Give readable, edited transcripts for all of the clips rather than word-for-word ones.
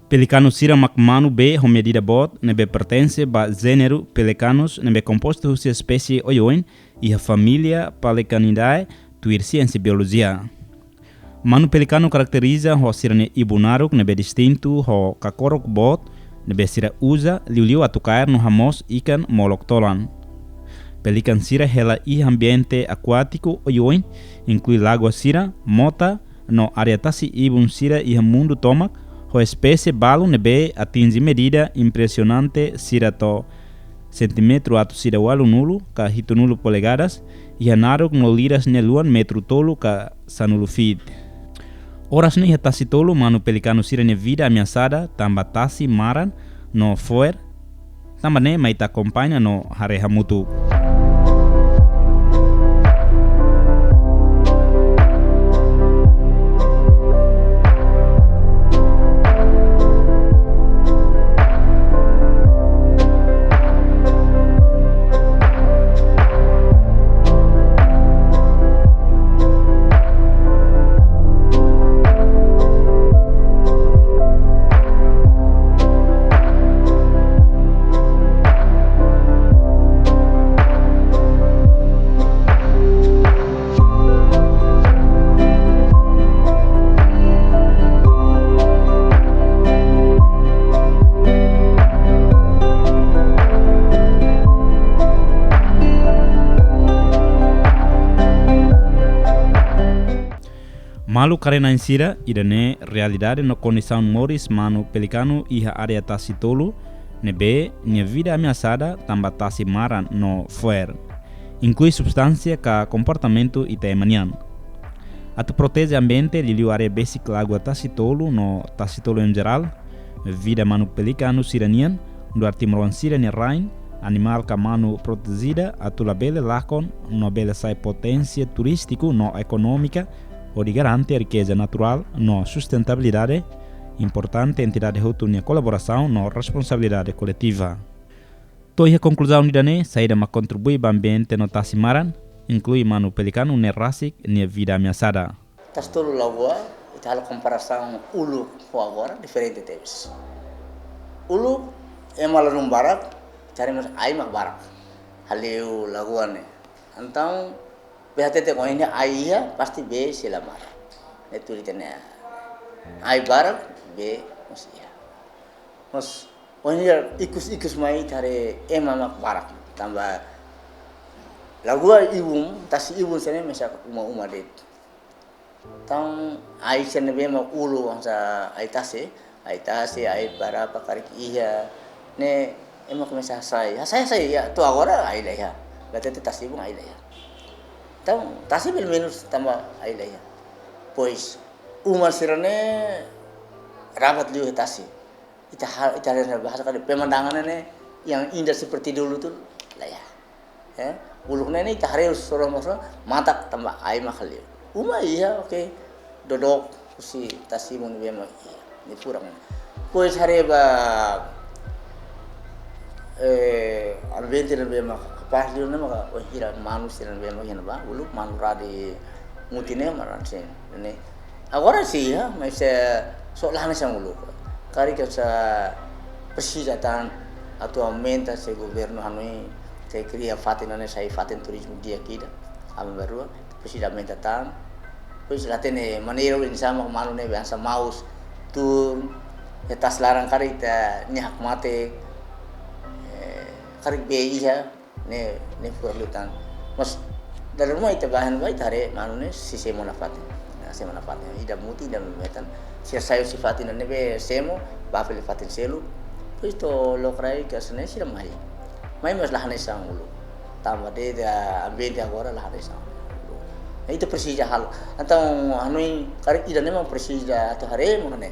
Pelicano sira macmano be ho medida bot nebe pertence ba gênero pelicanos nebe composto husi espécie oioin e a família Pelecanidae tuir ciência biologia. Manu pelicano caracteriza ho sira ne ibunaruk nebe distinto ho kakorok bot nebe sira usa liuliu atucair no hamos ikan moloctolan. Pelican sira hela i ambiente aquático oioin inclui lagoa sira, mota, no área tasi ibun sira e mundo tomac, ho espécie balo nebe atinge medida impressionante sira to centimetro atu sira walu nulu ka hitu nulu polegadas e anarok no liras neluan metro tolu ka sanulu feet. Oras ne tasi tolu manu pelicano sira ne vida ameaçada tamba tasi maran no foer tamba ne maita acompanha no hareha mutu. Malu karena insira idane realidade no condição moris manu pelicano iha área tasi tolu nebe nia vida ameaçada tamba tasi maran no foer inclui substância ka comportamento itaemanian. Atu protege ambiente liliu área basic lagoa tasi tolu no tasi tolu em geral vida manu pelicano siranian do artimroan sirania rain animal ka manu protegida atu labele lakon no bele sai potência turístico no econômica o de garante a riqueza natural no sustentabilidade, importante entidade rotunia colaboração no responsabilidade coletiva. Toda a conclusão nidane saída ma contribui para o ambiente no tasimaran, inclui manu pelicano ne rasik ne vida ameaçada. Tastolo lagoa, ita hal comparação ulu com agora diferente teves. Ulu é malalum barak, cari mas ai mak barak. Haleu lagoa ne. Então Behatete ko ini ayah pasti be sila mara. Itu ditanya. Ay barak be musia. Mas ini ikus mai tare emamak barak tambah lagua ibum tasi ibum sene mesa uma det. Tang ay sene be mak ulu angsa ay tase ay bara pakarik iya ne emak mesa saya ya tu agora ay lah ya. Behatete tasi ibum ay lah ya. Então, tasi pelo menos tambah aí lah ya. Pois uma sirane rapat liu tasi. Ita ada bahasa kali pemandangan ne yang indah seperti dulu tuh lah ya. Uluknya ini ita harus sorong-sorong matak tambah air mahal liu. Uma iya oke. Dodok si tasi mau bema ini kurang. Pois hari ba ambiente dan bema pas dia nama hira manusia dan bema hina ba ulu manura di mutine maran sen ne agora sih ya masih soalnya sang ulu kari sa presiden atau aumenta se governo hanoi se cria fatin ne sai fatin turismo dia kida am baru presiden aumenta tan pois latene maneiro insama manu ne biasa maus tur etas larang kari ta nyak mate kari bei ya ne perlutan mas dalam rumah itu bahan baik hari manu ne sisi manfaatnya ida muti dan metan sia sayo sifatin ne be semo ba pele fatin selu itu lokrai ke sene sira mai mas lah sang ulu tambah de ambiente agora lah sang itu persija hal atau anu kari ida ne persija atau hari mane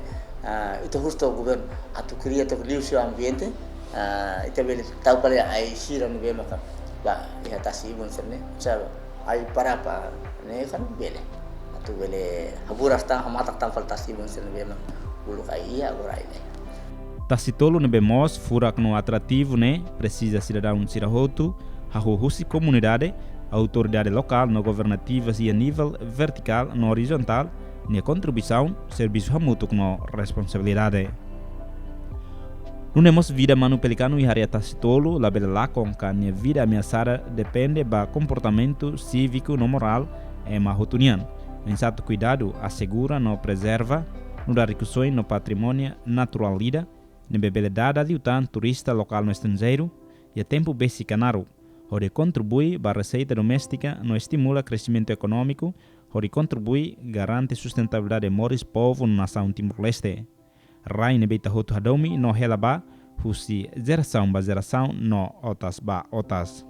itu justo governo atau cria atau liusio ambiente itu beli tahu kali ai siram be maka ba ya tasi bun serne sa ai para apa ne kan bele atau bele haburas tang hamatak tang fal tasi bun serne be maka bulu kai ia agora ini tasi tolo ne bemos furak no atrativo ne precisa cidadão sirahotu hahuhusi comunidade autoridade local no governativas e a nível vertical no horizontal ne contribuição serviço hamutuk no responsabilidade Nunemos vida manu pelicano e aretas tolo, la bela lacon que vida ameaçada depende do comportamento cívico no moral e mahutunian. Em certo cuidado, assegura no preserva, no dá recursos no patrimônio natural lida, na bebelidade adiutan turista local no estrangeiro e a tempo besi canaro, onde contribui para a receita doméstica, no estimula crescimento econômico, onde contribui garante sustentabilidade moris povo na nação Timor-Leste. Rai ne beita hotu hadomi no helaba husi geração ba geração no otas ba otas.